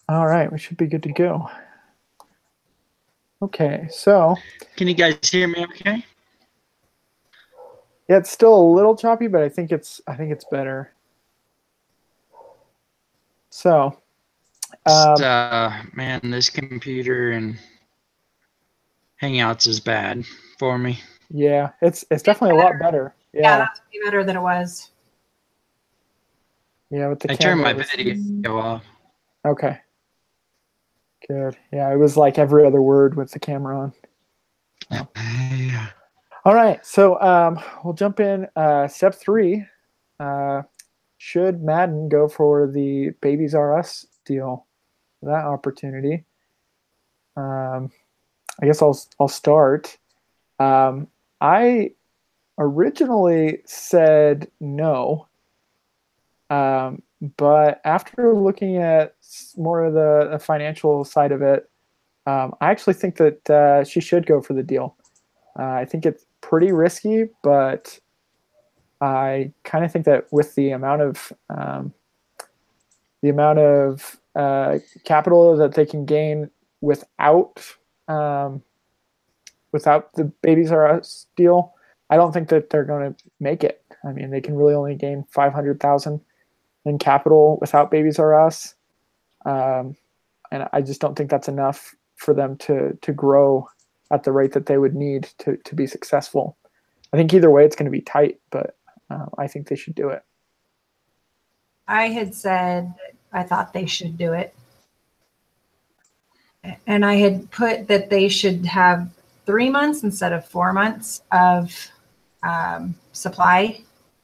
All right, we should be good to go. Okay, so Can you guys hear me okay? yeah, it's still a little choppy, but I think it's better. So, um, Man, this computer and Hangouts is bad for me. yeah, it's It's definitely a lot better. better. Yeah, Yeah, that's way better than it was. yeah, with the I turned camera, my it was video off. okay. Good. Yeah, it was like every other word with the camera on. Oh. Yeah. All right, so we'll jump in. Step three. Uh, should Madden go for the Babies R Us deal? That opportunity. Um, I guess I'll start. Um, I originally said no, but after looking at more of the financial side of it, I actually think that she should go for the deal. I think it's pretty risky, but I kind of think that with the amount of capital that they can gain without um, without the Babies R Us deal, I don't think that they're going to make it. I mean, they can really only gain 500,000 in capital without Babies R Us, um, and I just don't think that's enough for them to grow at the rate that they would need to be successful. I think either way, it's going to be tight, but I think they should do it. I had said I thought they should do it. And I had put that they should have 3 months instead of 4 months of supply.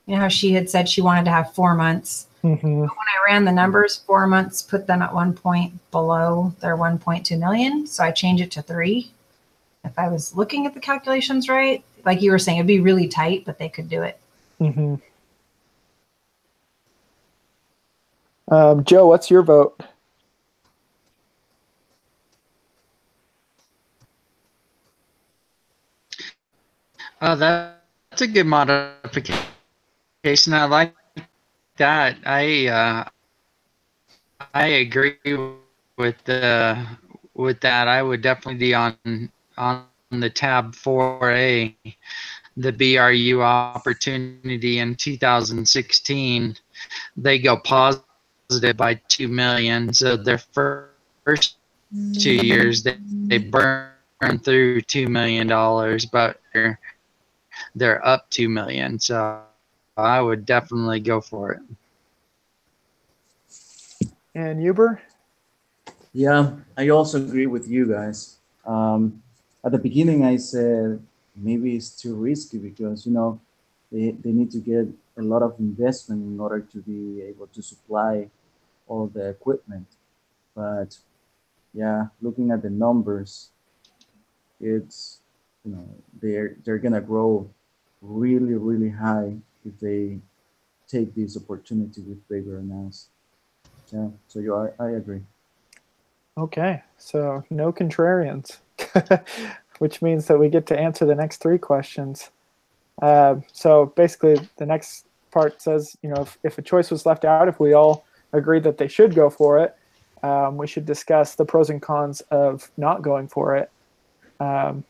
You know how she had said she wanted to have 4 months. Mm-hmm. When I ran the numbers, 4 months put them at 1 point below their 1.2 million. So I changed it to 3. If I was looking at the calculations right, like you were saying, it'd be really tight, but they could do it. Mm-hmm. Joe, what's your vote? That's a good modification. I like that. I agree with that. I would definitely be on the tab 4A, the BRU opportunity in 2016. They go positive by 2 million. So their first 2 years they burn through $2 million, but they're up 2 million. So I would definitely go for it. And Uber? Yeah, I also agree with you guys. At the beginning, I said maybe it's too risky because, they need to get a lot of investment in order to be able to supply all the equipment. But yeah, looking at the numbers, it's, they're gonna grow really, really high if they take this opportunity with bigger announcements. Yeah, so I agree. Okay, so no contrarians, which means that we get to answer the next three questions. So basically, the next part says, if a choice was left out, if we all agree that they should go for it, we should discuss the pros and cons of not going for it. Um,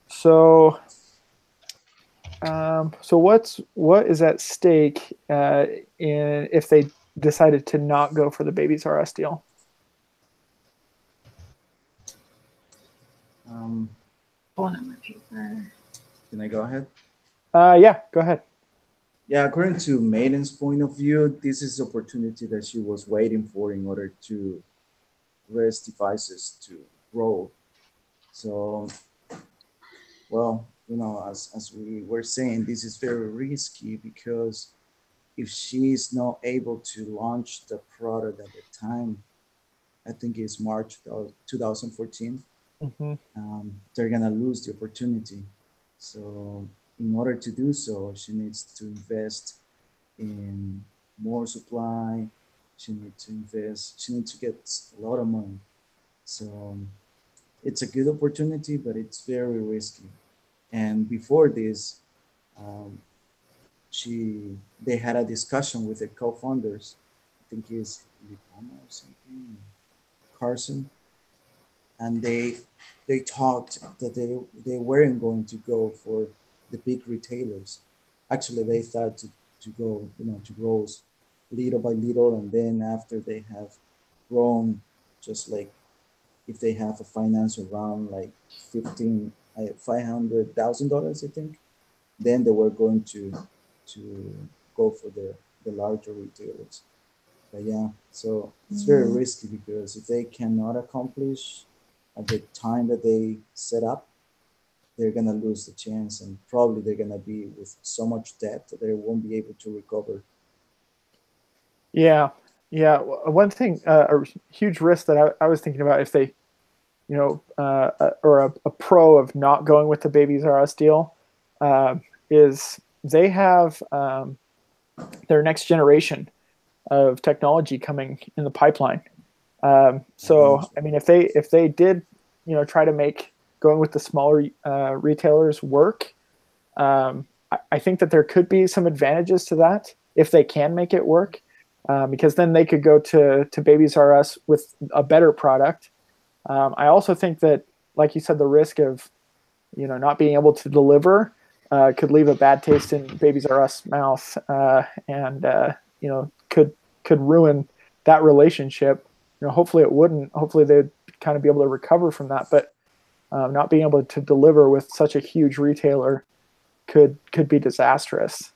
so, so what is at stake in if they decided to not go for the Babies R Us deal? Um, Pulling up my paper. can I go ahead? Yeah, go ahead. Yeah, according to Maiden's point of view, this is the opportunity that she was waiting for in order to raise devices to grow. So, well, as we were saying, this is very risky because if she is not able to launch the product at the time, I think it's March 2014, Mm-hmm. they're gonna lose the opportunity. So, in order to do so, she needs to invest in more supply. She needs to invest. She needs to get a lot of money. So it's a good opportunity, but it's very risky. And before this, um, she they had a discussion with the co-founders, think it's Lipoma or something, Carson, and they talked that they weren't going to go for the big retailers. Actually, they thought to go, to grow little by little, and then after they have grown, just like if they have a finance around like $500,000, I think, then they were going to go for the larger retailers. But yeah, so it's very risky because if they cannot accomplish at the time that they set up, they're gonna lose the chance, and probably they're gonna be with so much debt that they won't be able to recover. Yeah, yeah. One thing, a huge risk that I was thinking about if they, or a pro of not going with the Babies R Us deal, is they have their next generation of technology coming in the pipeline. So I mean, if they did, try to make going with the smaller retailers work, I think that there could be some advantages to that if they can make it work, because then they could go to Babies R Us with a better product. I also think that, like you said, the risk of not being able to deliver could leave a bad taste in Babies R Us mouth, and could ruin that relationship. Hopefully it wouldn't. Hopefully they'd kind of be able to recover from that. But not being able to deliver with such a huge retailer could be disastrous.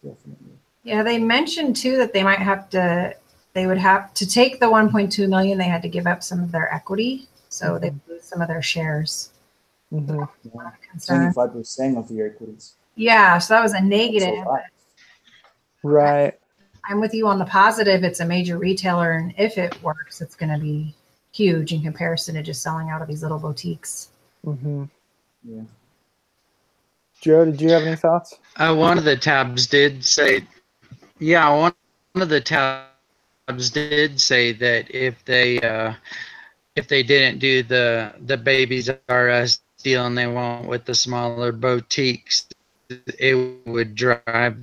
Definitely. Yeah, they mentioned too that they would have to take the 1.2 million. They had to give up some of their equity, so they lose some of their shares. Mm-hmm. Concern. 25% of the equities. Yeah, so that was a negative. Right. I'm with you on the positive. It's a major retailer, and if it works, it's going to be huge in comparison to just selling out of these little boutiques. Mm-hmm. Yeah. Joe, did you have any thoughts? One of the tabs did say, one of the tabs did say that if they didn't do the Babies R Us deal and they went with the smaller boutiques, it would drive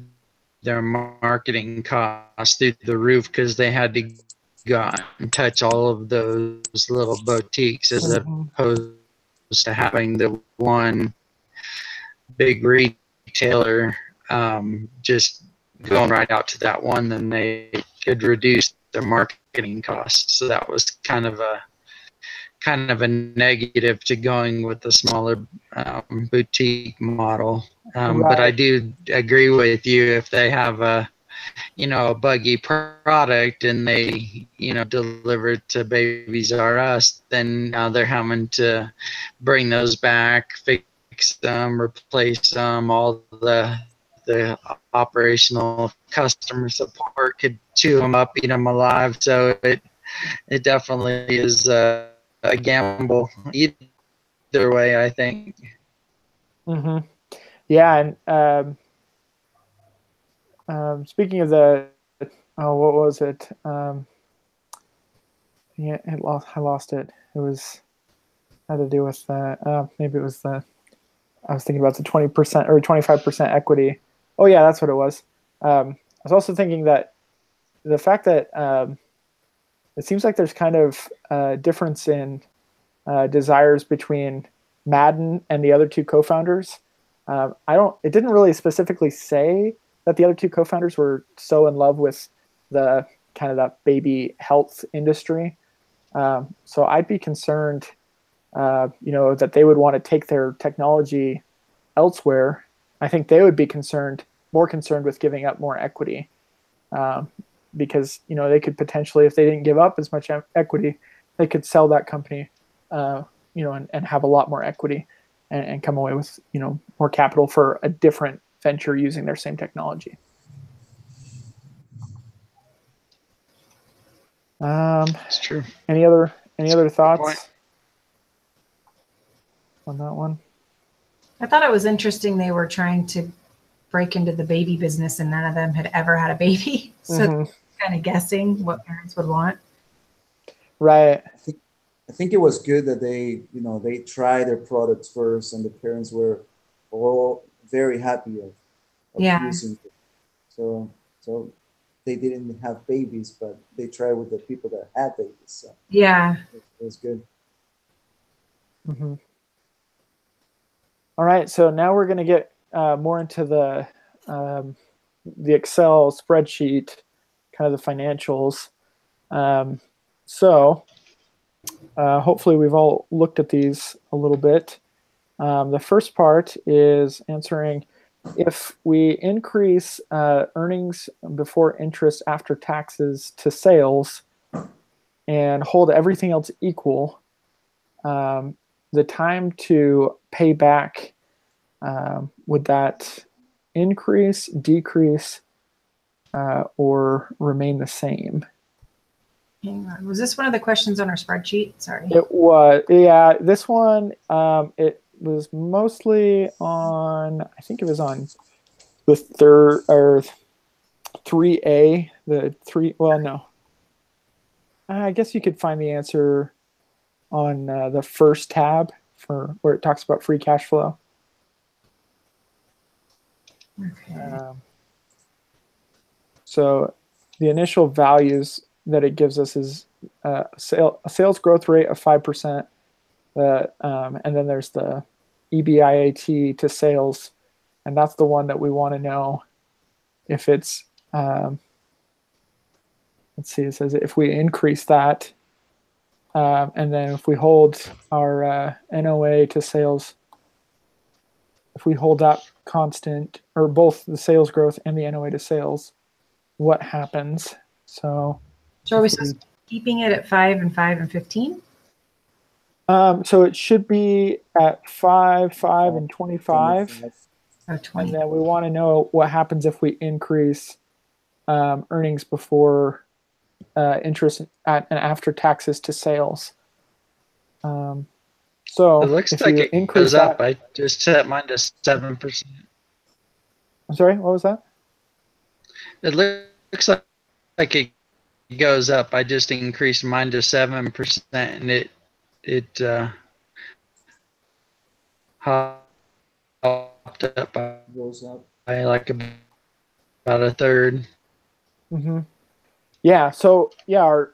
their marketing costs through the roof because they had to go and touch all of those little boutiques as opposed to having the one big retailer just going right out to that one. Then they could reduce their marketing costs. So that was kind of a negative to going with the smaller boutique model. Right. But I do agree with you, if they have a buggy product and they deliver to Babies R Us, then now they're having to bring those back, fix them, replace them. All the operational customer support could chew them up, eat them alive. So it definitely is a gamble either way, I think. Mm-hmm. Yeah, and speaking of what was it? Yeah, I lost it. It had to do with maybe it was I was thinking about the 20% or 25% equity. Oh yeah, that's what it was. I was also thinking that the fact that it seems like there's kind of a difference in desires between Madden and the other two co-founders. It didn't really specifically say that the other two co-founders were so in love with the kind of that baby health industry. So I'd be concerned, that they would want to take their technology elsewhere. I think they would be more concerned with giving up more equity, because they could potentially, if they didn't give up as much equity, they could sell that company, and have a lot more equity, and come away with more capital for a different venture using their same technology. It's true. Any other thoughts on that one? I thought it was interesting they were trying to break into the baby business and none of them had ever had a baby. So kind of guessing what parents would want. Right. I think it was good that they tried their products first, and the parents were all very happy of using it. So they didn't have babies, but they tried with the people that had babies. So Yeah. it was good. Mm-hmm. All right, so now we're going to get more into the Excel spreadsheet, kind of the financials. So hopefully we've all looked at these a little bit. The first part is answering if we increase earnings before interest after taxes to sales and hold everything else equal, the time to pay back, would that increase, decrease, or remain the same? Hang on. Was this one of the questions on our spreadsheet? Sorry. It was, yeah, this one, it was mostly on, I think it was on the third or 3A, the three, well, no. I guess you could find the answer on the first tab for where it talks about free cash flow. Okay. So the initial values that it gives us is a sales growth rate of 5%, and then there's the EBIT to sales, and that's the one that we want to know if it's, let's see, it says if we increase that, and then if we hold our NOA to sales, if we hold that constant, or both the sales growth and the NOA to sales, what happens? So are we supposed to be keeping it at 5 and 5 and 15? So it should be at 5, 5, and 25. Oh, 20. And then we want to know what happens if we increase earnings before interest and after taxes to sales. So It looks if like you it increase goes up. that, I just set mine to 7%. I'm sorry, what was that? It looks like it goes up. I just increased mine to 7%, and it hopped up Goes up. by like about a third. Mm-hmm. Yeah. So yeah, our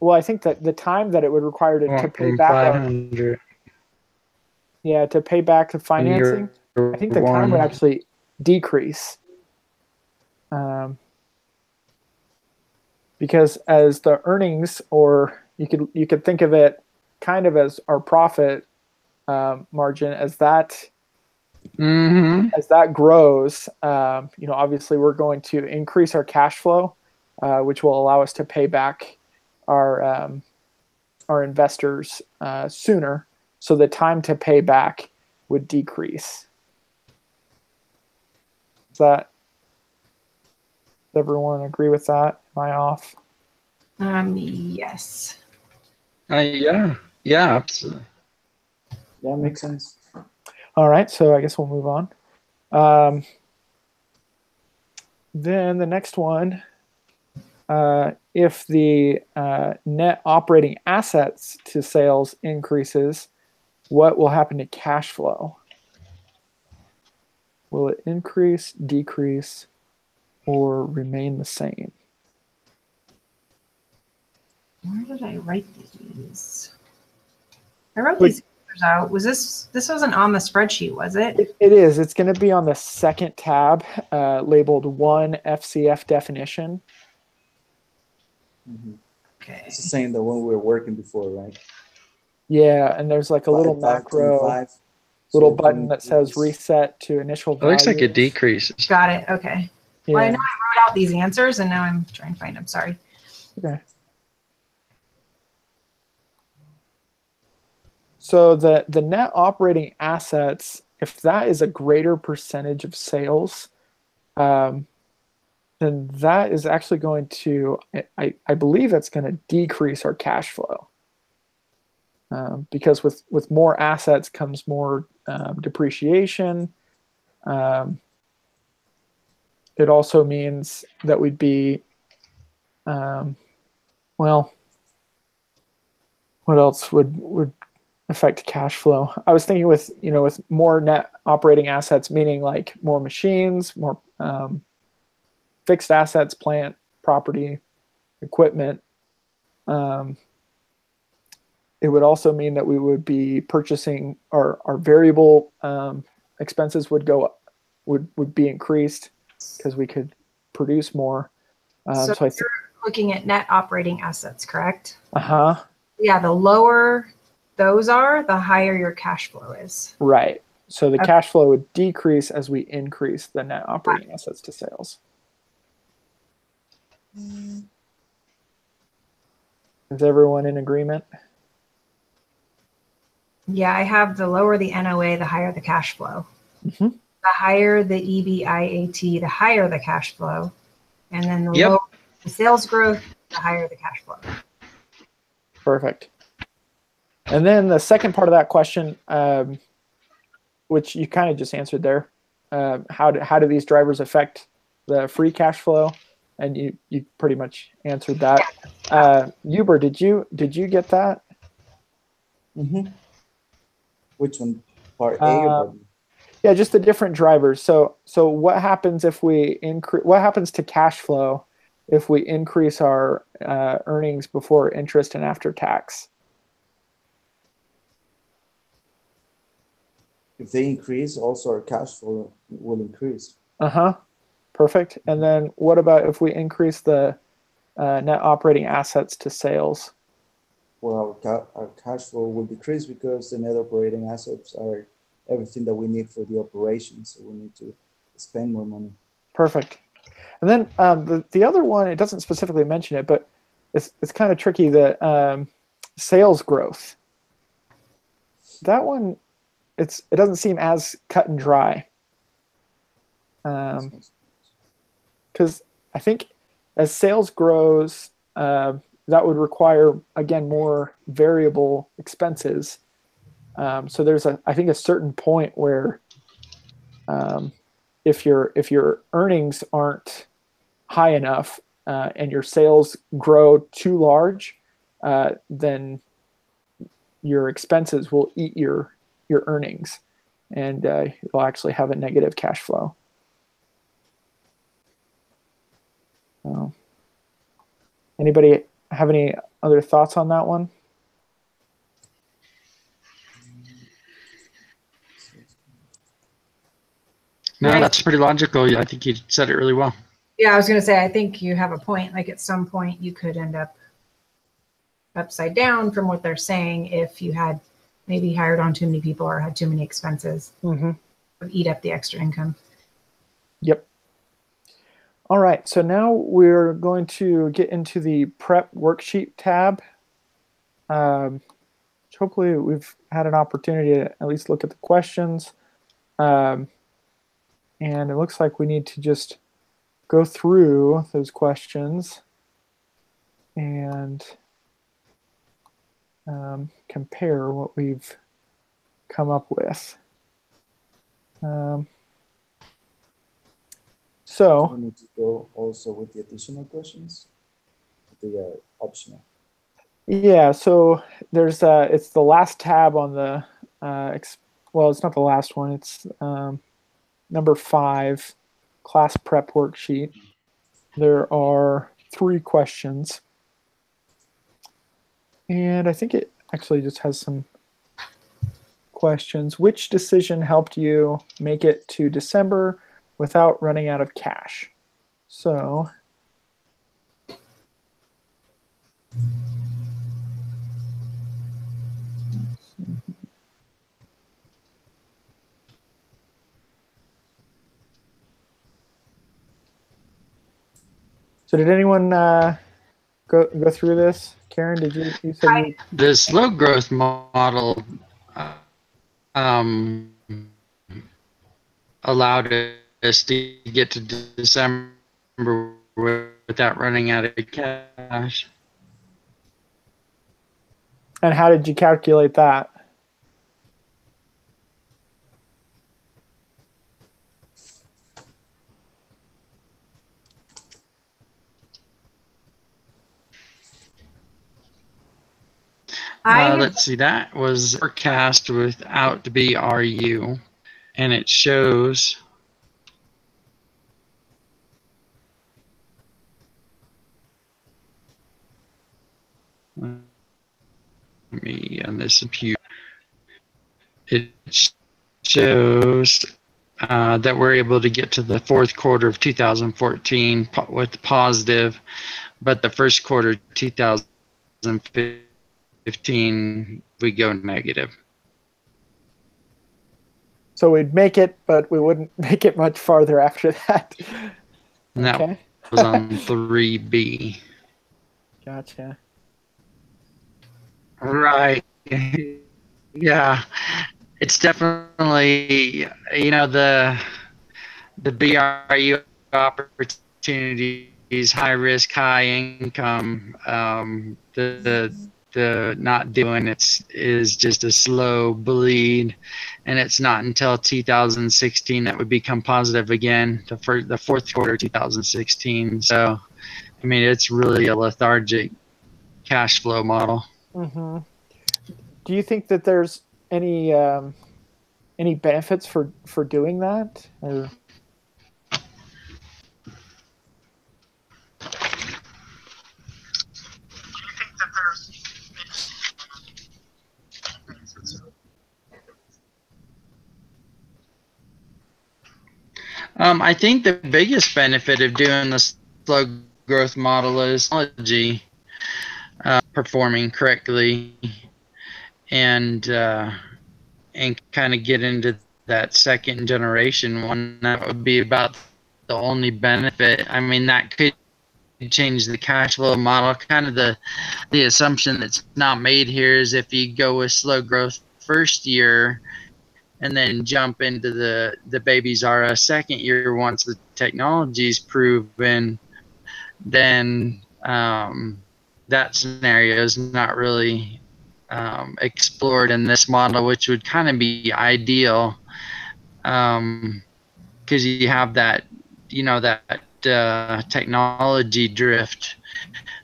well, I think that the time that it would require to Went pay from back our, 500. to pay back the financing, I think the time would actually decrease. Because as the earnings, or you could think of it kind of as our profit margin, as that grows, obviously we're going to increase our cash flow, which will allow us to pay back our investors sooner. So the time to pay back would decrease. Does everyone agree with that? Am I off? Yes. Yeah, absolutely. Yeah, makes sense. All right, so I guess we'll move on. Then the next one, if the net operating assets to sales increases, what will happen to cash flow? Will it increase, decrease, or remain the same? Where did I write these? I wrote these answers out. Was this wasn't on the spreadsheet, was it? It is. It's going to be on the second tab, labeled 1 FCF definition. Mm-hmm. Okay. It's the same the one we were working before, right? Yeah, and there's like a little macro, little button that says reset to initial value. It looks like it decreases. Got it. Okay. Yeah. Well, I know I wrote out these answers, and now I'm trying to find them. Sorry. Okay. So the net operating assets, if that is a greater percentage of sales, then that is actually going to, I believe it's going to decrease our cash flow. Because with more assets comes more depreciation. It also means that we'd be, well, what else would affect cash flow? I was thinking with more net operating assets, meaning like more machines, more fixed assets, plant, property, equipment. It would also mean that we would be purchasing our variable expenses would be increased because we could produce more. So you're looking at net operating assets, correct? Yeah, the lower those are, the higher your cash flow is. Right. So the cash flow would decrease as we increase the net operating assets to sales. Is everyone in agreement? Yeah, I have the lower the NOA, the higher the cash flow. The higher the EBIAT, the higher the cash flow. And then the lower the sales growth, the higher the cash flow. Perfect. And then the second part of that question, which you kind of just answered there, how do these drivers affect the free cash flow? And you pretty much answered that. Huber, did you get that? Which one? Part A or part B? Yeah, just the different drivers. So what happens if we increase? What happens to cash flow if we increase our earnings before interest and after tax? If they increase, also our cash flow will increase. Perfect. And then what about if we increase the net operating assets to sales? Well, our cash flow will decrease because the net operating assets are everything that we need for the operation. So we need to spend more money. Perfect. And then the other one, it doesn't specifically mention it, but it's kind of tricky, the sales growth. That one, it doesn't seem as cut and dry. Because I think as sales grows, that would require, again, more variable expenses. So there's I think a certain point where if your earnings aren't high enough and your sales grow too large, then your expenses will eat your earnings, and you'll actually have a negative cash flow. Anybody have any other thoughts on that one? No, that's pretty logical. I think you said it really well. Yeah, I was going to say, I think you have a point. Like at some point you could end up upside down from what they're saying if you had maybe hired on too many people or had too many expenses. Would eat up the extra income. Yep. All right, so now we're going to get into the prep worksheet tab. Which hopefully we've had an opportunity to at least look at the questions. And it looks like we need to just go through those questions and compare what we've come up with. So we need to go also with the additional questions. They are optional. Yeah, so there's it's the last tab on the well, it's not the last one. It's number 5, class prep worksheet. There are 3 questions, and I think it actually just has some questions. Which decision helped you make it to December without running out of cash? So did anyone go through this? Karen, did you said the slow growth model allowed us to get to December without running out of cash. And how did you calculate that? Let's see, that was forecast without the BRU, and it shows Let me on this computer. It shows that we're able to get to the fourth quarter of 2014 with positive, but the first quarter 2015 we go negative. So we'd make it, but we wouldn't make it much farther after that. And that was on 3B. Gotcha. Right. Yeah. It's definitely, the BRU opportunities, high risk, high income. The not doing it is just a slow bleed, and it's not until 2016 that would become positive again. The fourth quarter 2016. So, I mean, it's really a lethargic cash flow model. Mm-hmm. Do you think that there's any benefits for doing that? Or? I think the biggest benefit of doing the slow growth model is technology performing correctly, and kind of get into that second generation one. That would be about the only benefit. I mean, that could change the cash flow model. Kind of the assumption that's not made here is if you go with slow growth first year and then jump into the Babies R Us second year once the technology's proven, then that scenario is not really explored in this model, which would kind of be ideal, because you have that, that technology drift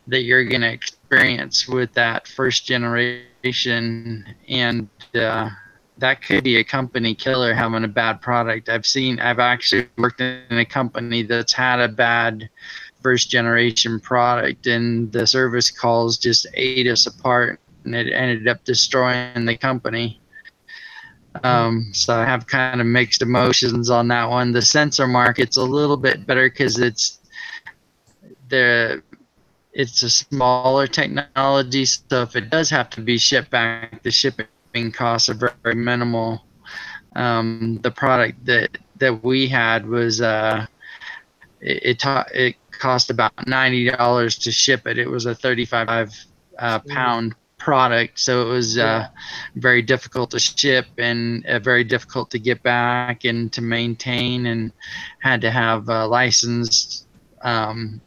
that you're going to experience with that first generation, and that could be a company killer having a bad product. I've actually worked in a company that's had a bad first generation product, and the service calls just ate us apart, and it ended up destroying the company. So I have kind of mixed emotions on that one. The sensor market's a little bit better because it's a smaller technology, so if it does have to be shipped back, the shipping costs are very minimal. The product that we had was it cost about $90 to ship it. It was a 35 pound product, so it was very difficult to ship and very difficult to get back and to maintain, and had to have licensed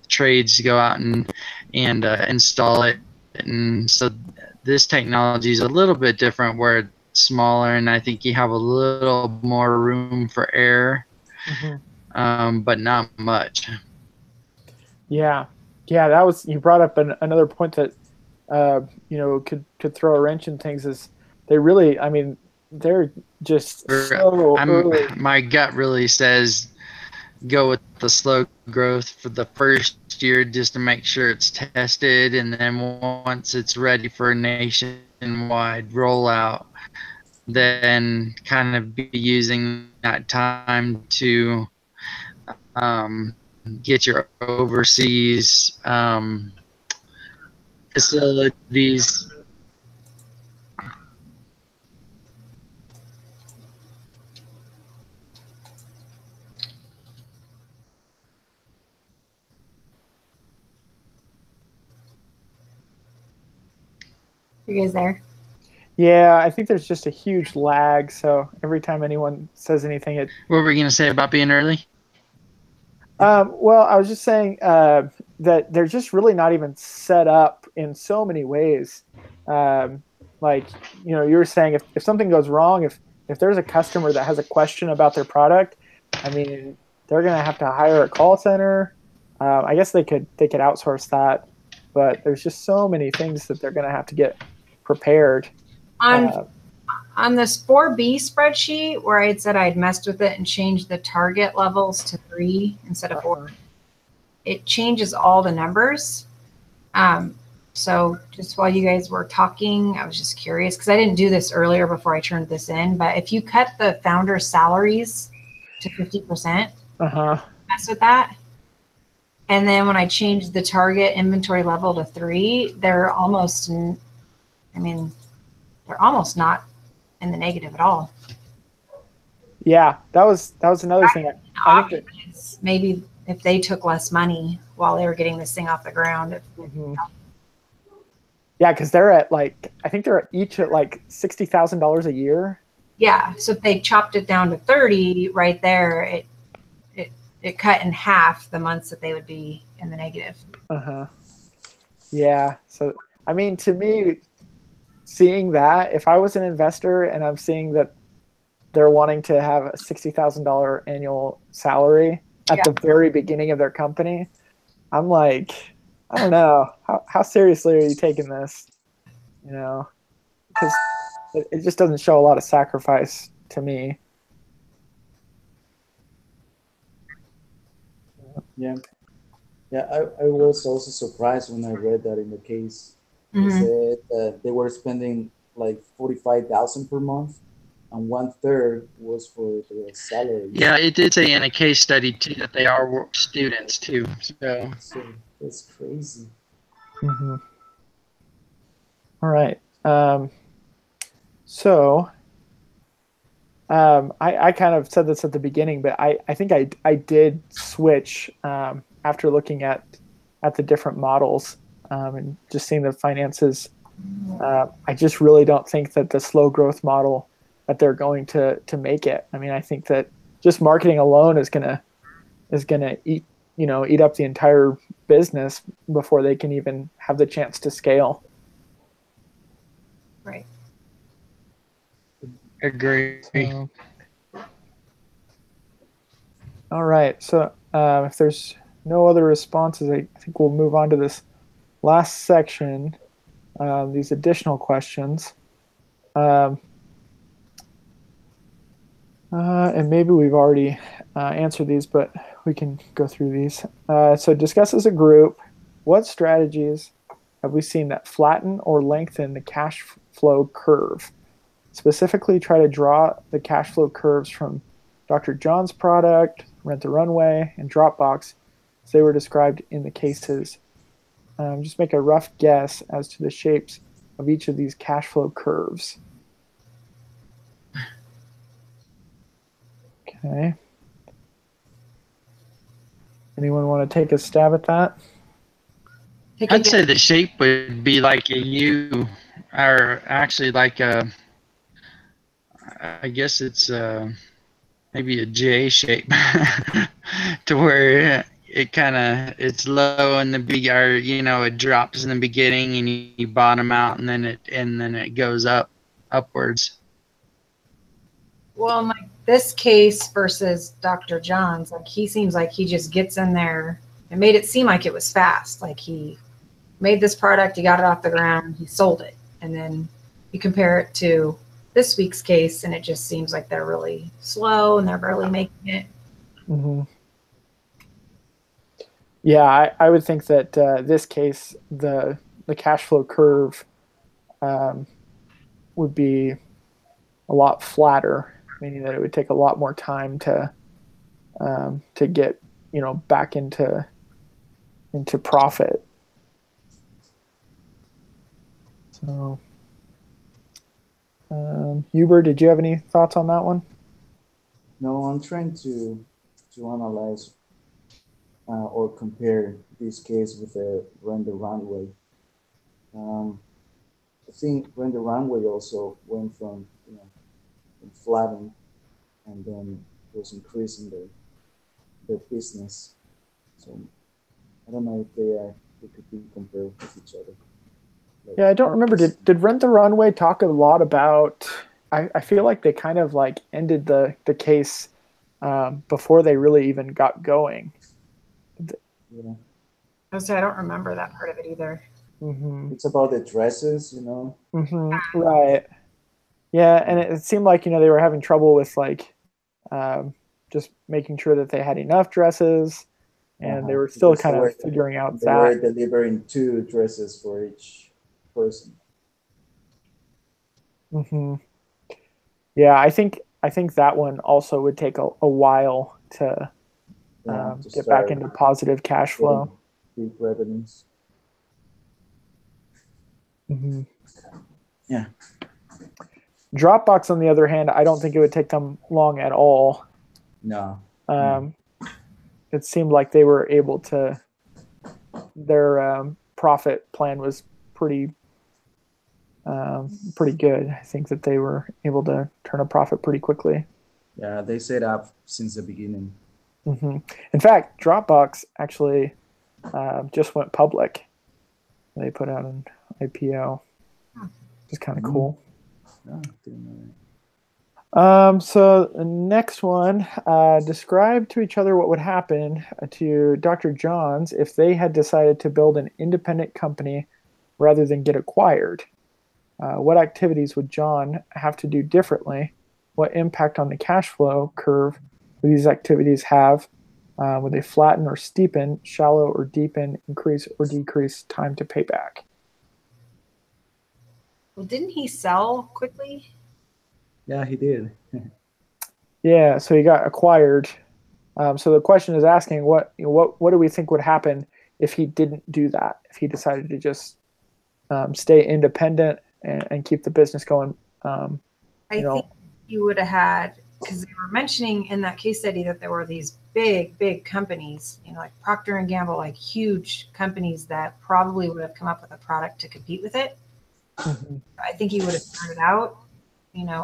trades to go out and install it. And so this technology is a little bit different, where it's smaller, and I think you have a little more room for error, but not much. Yeah, that was, you brought up another point that could throw a wrench in things. Is they really, I mean, they're just so early. My gut really says go with the slow growth for the first year just to make sure it's tested, and then once it's ready for a nationwide rollout, then kind of be using that time to get your overseas facilities. You guys there? Yeah, I think there's just a huge lag. So every time anyone says anything, What were we going to say about being early? Well, I was just saying that they're just really not even set up in so many ways. Like, you were saying, if something goes wrong, if there's a customer that has a question about their product, I mean, they're going to have to hire a call center. I guess they could outsource that, but there's just so many things that they're going to have to get prepared. On this 4B spreadsheet where I'd said I'd messed with it and changed the target levels to 3 instead of 4, it changes all the numbers. So just while you guys were talking, I was just curious because I didn't do this earlier before I turned this in. But if you cut the founders' salaries to 50%, mess with that. And then when I changed the target inventory level to 3, they're almost, I mean, they're almost not in the negative at all. Yeah, that was another thing. I think that maybe if they took less money while they were getting this thing off the ground. Yeah, because they're at like, I think they're each at like $60,000 a year. Yeah, so if they chopped it down to 30 right there, it cut in half the months that they would be in the negative. Yeah, so I mean, to me, seeing that, if I was an investor and I'm seeing that they're wanting to have a $60,000 annual salary at the very beginning of their company, I'm like, I don't know, how seriously are you taking this? You know, because it just doesn't show a lot of sacrifice to me. Yeah, I was also surprised when I read that in the case. They said that they were spending like 45,000 per month, and 1/3 was for the salary. Yeah, it did say in a case study too that they are students too. So that's crazy. All right. So I kind of said this at the beginning, but I think I did switch after looking at the different models and just seeing the finances. I just really don't think that the slow growth model that they're going to make it. I mean, I think that just marketing alone is gonna eat up the entire business before they can even have the chance to scale. Right. Agree. All right. So if there's no other responses, I think we'll move on to this last section, these additional questions. And maybe we've already answered these, but we can go through these. So discuss as a group, what strategies have we seen that flatten or lengthen the cash flow curve? Specifically, try to draw the cash flow curves from Dr. John's product, Rent the Runway, and Dropbox as they were described in the cases. Just make a rough guess as to the shapes of each of these cash flow curves. Okay. Anyone want to take a stab at that? I'd say the shape would be like a U, or actually like a, I guess it's maybe a J shape, to where it's low in the beginning, it drops in the beginning and you bottom out, and then it goes upwards. Well, this case versus Dr. John's, like he seems like he just gets in there and made it seem like it was fast. Like he made this product, he got it off the ground, he sold it. And then you compare it to this week's case and it just seems like they're really slow and they're barely making it. Yeah, I would think that this case, the cash flow curve would be a lot flatter, meaning that it would take a lot more time to get back into profit. So, Huber, did you have any thoughts on that one? No, I'm trying to analyze or compare this case with the Rent the Runway. I think Rent the Runway also went from flattening and then was increasing their business. So I don't know if they could be compared with each other. Yeah, I don't remember. Did Rent the Runway talk a lot about? I feel like they kind of like ended the case before they really even got going. Yeah. I don't remember that part of it either. It's about the dresses, Right. Yeah, and it seemed like they were having trouble with like just making sure that they had enough dresses, and they were still Because kind they of were, figuring out they were that. delivering 2 dresses for each person. Hmm. Yeah, I think that one also would take a while to Yeah, to get back start into positive cash flow. getting big revenues. Hmm. Yeah. Dropbox, on the other hand, I don't think it would take them long at all. No. Um, it seemed like they were able to. Their profit plan was pretty good. I think that they were able to turn a profit pretty quickly. Yeah, they set up since the beginning. Hmm. In fact, Dropbox actually just went public. They put out an IPO, which is kind of cool. Oh, didn't know that. So the next one, describe to each other what would happen to Dr. Johns if they had decided to build an independent company rather than get acquired. What activities would John have to do differently? What impact on the cash flow curve would these activities have? Would they flatten or steepen, shallow or deepen, increase or decrease time to payback? Well, didn't he sell quickly? Yeah, he did. Yeah, so he got acquired. So the question is asking what do we think would happen if he didn't do that? If he decided to just stay independent and keep the business going? I think you would have had, because they were mentioning in that case study that there were these big companies, like Procter and Gamble, like huge companies that probably would have come up with a product to compete with it. Mm-hmm. I think he would have started out,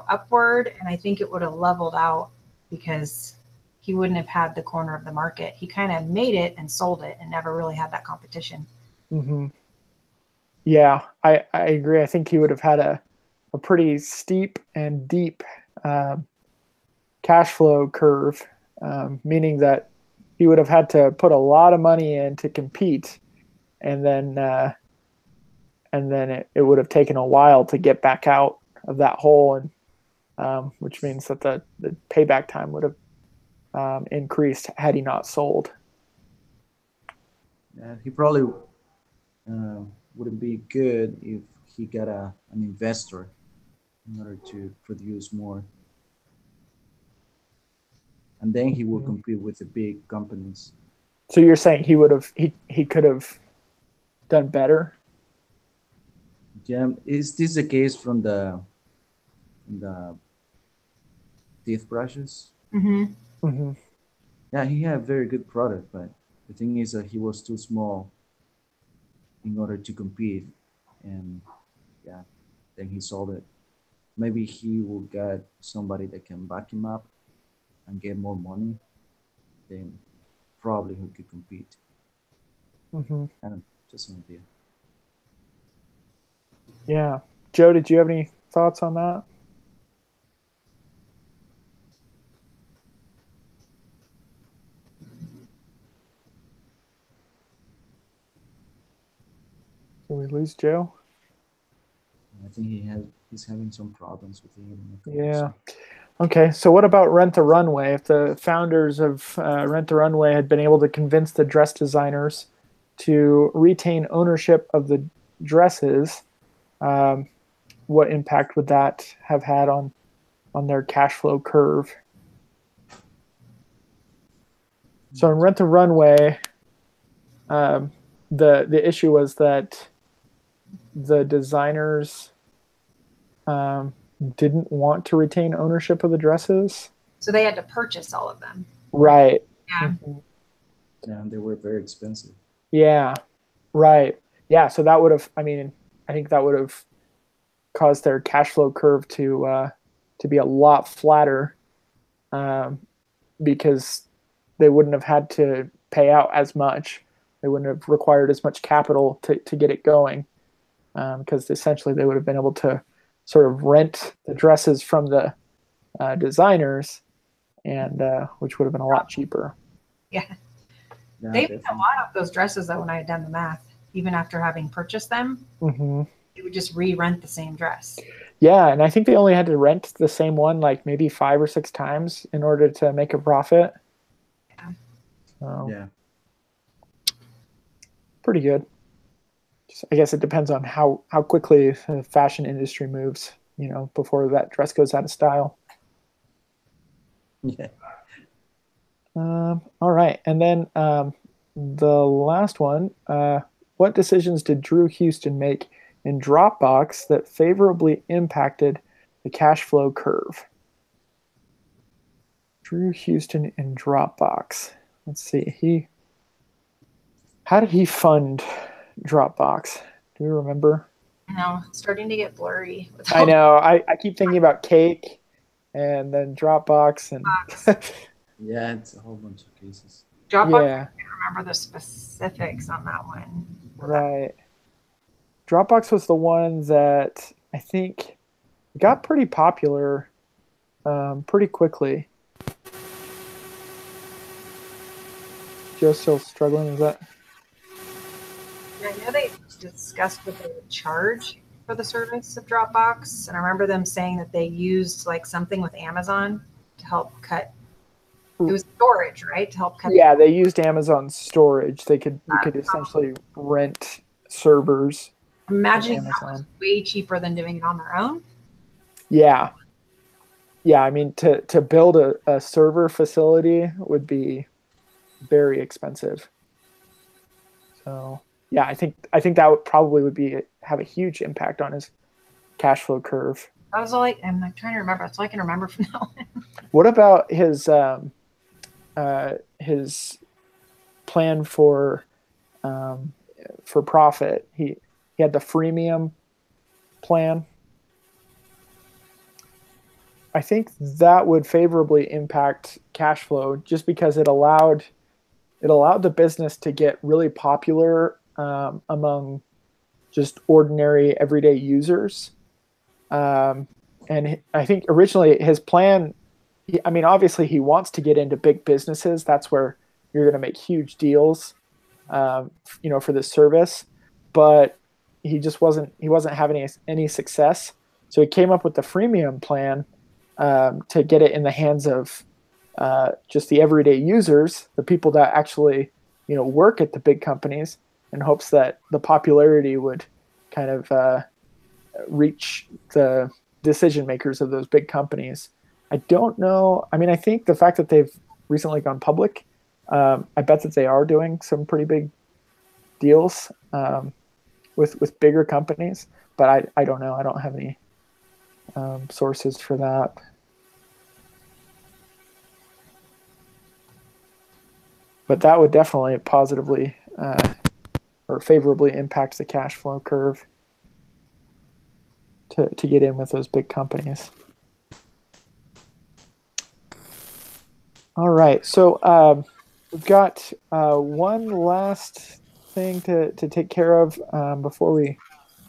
upward, and I think it would have leveled out because he wouldn't have had the corner of the market. He kind of made it and sold it and never really had that competition. Mm-hmm. Yeah, I agree. I think he would have had a pretty steep and deep cash flow curve, meaning that he would have had to put a lot of money in to compete, and then it would have taken a while to get back out of that hole, and which means that the payback time would have increased had he not sold. Yeah, he probably wouldn't be good if he got an investor in order to produce more. And then he will compete with the big companies. So you're saying he could have done better? Yeah, is this the case from the teeth brushes? Mm-hmm. Mm-hmm. Yeah, he had a very good product, but the thing is that he was too small in order to compete, and yeah, then he sold it. Maybe he will get somebody that can back him up and get more money, then probably he could compete. Mm-hmm. I don't know, just an idea. Yeah. Joe, did you have any thoughts on that? Did we lose Joe? I think he's having some problems with the internet Yeah. connection. Okay. So what about Rent the Runway? If the founders of Rent the Runway had been able to convince the dress designers to retain ownership of the dresses, what impact would that have had on their cash flow curve? So in Rent the Runway, the issue was that the designers didn't want to retain ownership of the dresses. So they had to purchase all of them. Right. Yeah. Mm-hmm. Yeah, and they were very expensive. Yeah. Right. Yeah. So that would have, I think that would have caused their cash flow curve to be a lot flatter, because they wouldn't have had to pay out as much. They wouldn't have required as much capital to get it going, because essentially they would have been able to sort of rent the dresses from the designers, and which would have been a lot cheaper. Yeah. Yeah, They made a definitely. lot of those dresses though when I had done the math. Even after having purchased them, Mm-hmm. they would just re-rent the same dress. Yeah, and I think they only had to rent the same one like maybe 5 or 6 times in order to make a profit. Yeah. So, Yeah. pretty good. I guess it depends on how quickly the fashion industry moves, before that dress goes out of style. Yeah. All right. And then the last one, what decisions did Drew Houston make in Dropbox that favorably impacted the cash flow curve? Drew Houston in Dropbox. Let's see. How did he fund Dropbox? Do you remember? No, it's starting to get blurry. I know. I keep thinking about Cake and then Dropbox and Yeah, it's a whole bunch of cases. Dropbox, yeah, I can't remember the specifics on that one. right. Dropbox was the one that I think got pretty popular pretty quickly. Joe's still struggling with that. I know they discussed what they would charge for the service of Dropbox, and I remember them saying that they used like something with Amazon to help cut. It was storage, right? To help cut. Yeah, they used Amazon storage. You could essentially rent servers. Imagining that Amazon. was way cheaper than doing it on their own. Yeah. I mean, to build a server facility would be very expensive. So yeah, I think that would probably have a huge impact on his cash flow curve. I was like, I'm like trying to remember. That's all I can remember from now on. What about his plan for profit? He had the freemium plan. I think that would favorably impact cash flow just because it allowed the business to get really popular among just ordinary everyday users. And I think originally his plan, obviously he wants to get into big businesses. That's where you're going to make huge deals, for this service. But he just wasn't having any success. So he came up with the freemium plan to get it in the hands of just the everyday users, the people that actually, work at the big companies, in hopes that the popularity would kind of reach the decision makers of those big companies. I don't know. I think the fact that they've recently gone public, I bet that they are doing some pretty big deals with bigger companies, but I don't know. I don't have any sources for that. But that would definitely positively or favorably impact the cash flow curve to get in with those big companies. All right, so we've got one last thing to take care of before we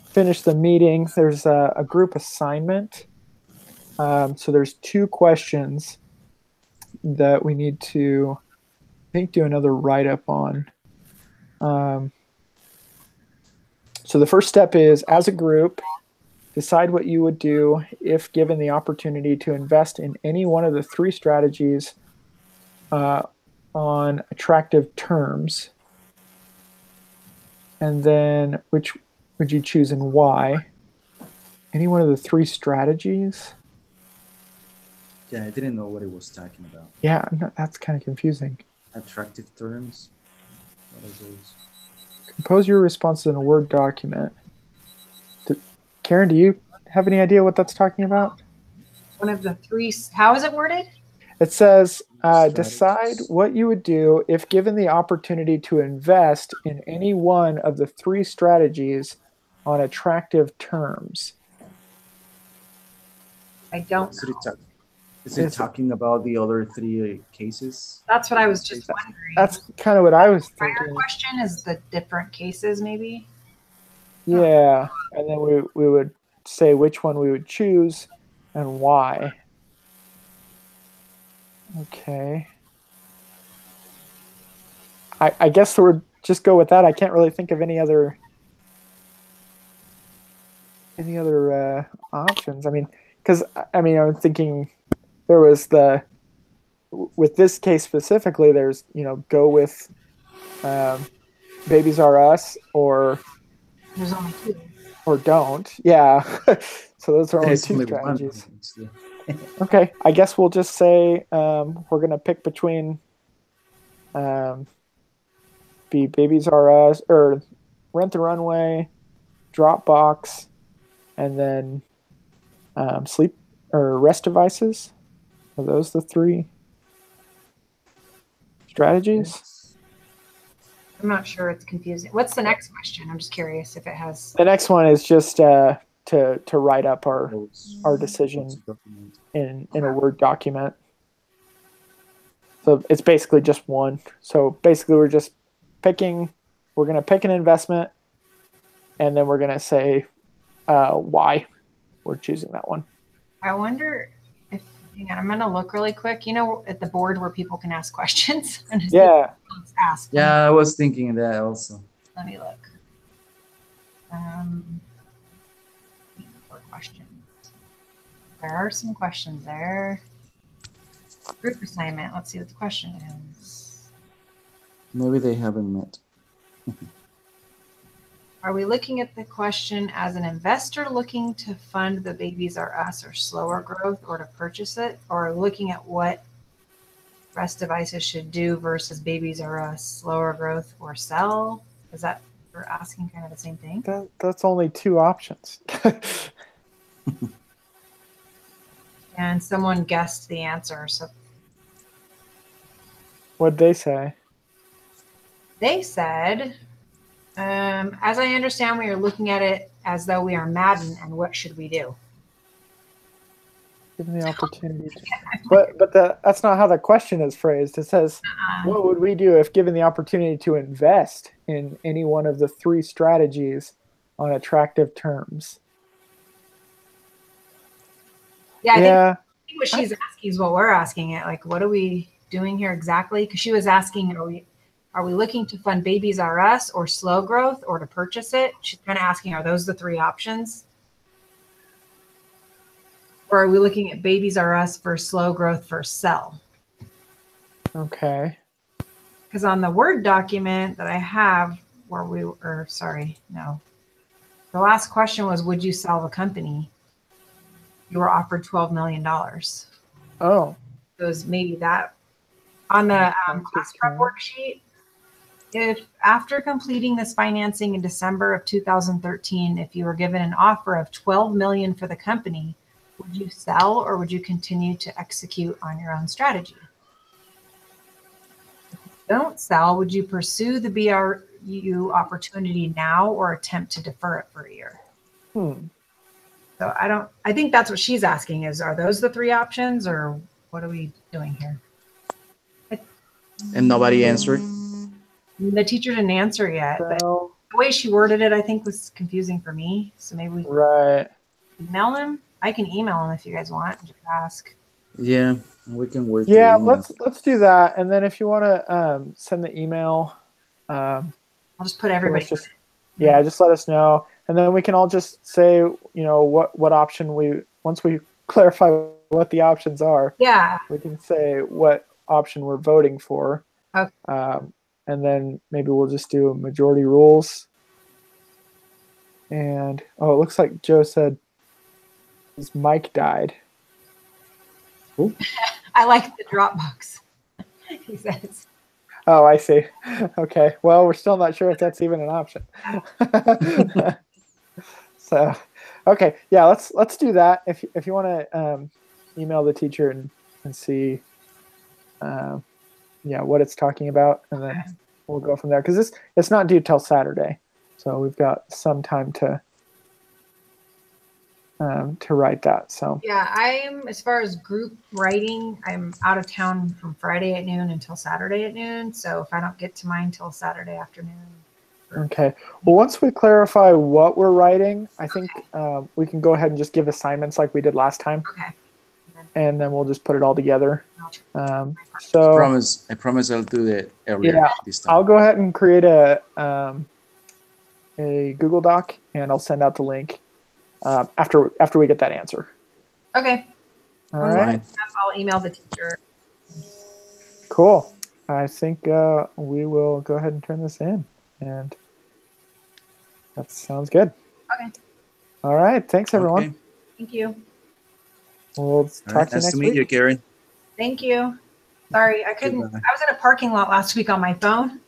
finish the meeting. There's a group assignment. So there's 2 questions that we need to, I think, do another write-up on. So the first step is, as a group, decide what you would do if given the opportunity to invest in any one of the 3 strategies on attractive terms. And then which would you choose and why? Any one of the 3 strategies? Yeah, I didn't know what it was talking about. Yeah, that's kind of confusing. Attractive terms? What are those? Compose your responses in a Word document. Karen, do you have any idea what that's talking about? One of the 3. How is it worded? It says, decide what you would do if given the opportunity to invest in any one of the 3 strategies on attractive terms. I don't know. Is it talking about the other 3 cases? That's what I was just wondering. That's kind of what I was Prior thinking. question is the different cases, maybe? Yeah, and then we would say which one we would choose and why. Okay. I guess we'll just go with that. I can't really think of any other options. Because I'm thinking there was with this case specifically, there's go with Babies R Us or There's only two. don't. Yeah. So those are only There's two only one. strategies. Honestly. Okay, I guess we'll just say we're gonna pick between be Babies R Us or Rent the Runway, Dropbox, and then sleep or rest devices. Are those the three strategies? I'm not sure. It's confusing. What's the next question? I'm just curious if it has. The next one is just to write up our Notes. decision Notes document. in a Word document. So it's basically just one. So basically, we're just picking. We're gonna pick an investment, and then we're gonna say why we're choosing that one. I wonder if. Hang on, I'm gonna look really quick. You know, at the board where people can ask questions. And just Yeah. ask. Yeah, I was thinking that also. Let me look. For questions. There are some questions there. Group assignment. Let's see what the question is. Maybe they haven't met. Are we looking at the question as an investor looking to fund the Babies R Us or slower growth or to purchase it? Or looking at what rest devices should do versus Babies R Us, slower growth or sell? Is that we're asking kind of the same thing? That's only two options. And someone guessed the answer. So What'd they say? they said, as I understand, we are looking at it as though we are Madden, and what should we do? Given the opportunity to, but that's not how the question is phrased. It says, what would we do if given the opportunity to invest in any one of the three strategies on attractive terms? Yeah, I Yeah. think what she's asking is what we're asking it. Like, what are we doing here exactly? Because she was asking, are we looking to fund Babies R Us or slow growth or to purchase it? She's kind of asking, are those the three options? Or are we looking at Babies R Us for slow growth for sell? Okay. Because on the Word document that I have, where we were, sorry, no. The last question was, would you sell the company? You were offered $12 million. Oh. It was maybe that. On the class prep worksheet, if after completing this financing in December of 2013, if you were given an offer of $12 million for the company, would you sell or would you continue to execute on your own strategy? If you don't sell, would you pursue the BRU opportunity now or attempt to defer it for a year? So I think that's what she's asking is, are those the three options or what are we doing here? And nobody answered? The teacher didn't answer yet, but So, the way she worded it, I think was confusing for me. So maybe we right. email him. I can email him if you guys want and just ask. Yeah, we can work. Yeah, through email. let's do that. And then if you want to send the email, I'll just put everybody. just let us know, and then we can all just say, what option once we clarify what the options are. Yeah. We can say what option we're voting for. Okay. And then maybe we'll just do majority rules. And it looks like Joe said his mic died. Cool. I like the Dropbox. He says. Oh, I see. Okay. Well, we're still not sure if that's even an option. So, okay. Yeah, let's do that. If you want to email the teacher and see, what it's talking about, and then we'll go from there. Because it's not due till Saturday, so we've got some time to write that. So Yeah, I'm as far as group writing, I'm out of town from Friday at noon until Saturday at noon. So if I don't get to mine till Saturday afternoon. Okay. Well, once we clarify what we're writing, I think we can go ahead and just give assignments like we did last time. Okay. And then we'll just put it all together. I So promise I'll do it earlier this time. I'll go ahead and create a Google Doc, and I'll send out the link after we get that answer. Okay. All right. I'll email the teacher. Cool. I think we will go ahead and turn this in. And that sounds good. Okay. All right. Thanks, everyone. Okay. Thank you. We'll All talk right. to you Nice next to meet week. you, Gary. Thank you. Sorry, I couldn't. Goodbye. I was in a parking lot last week on my phone.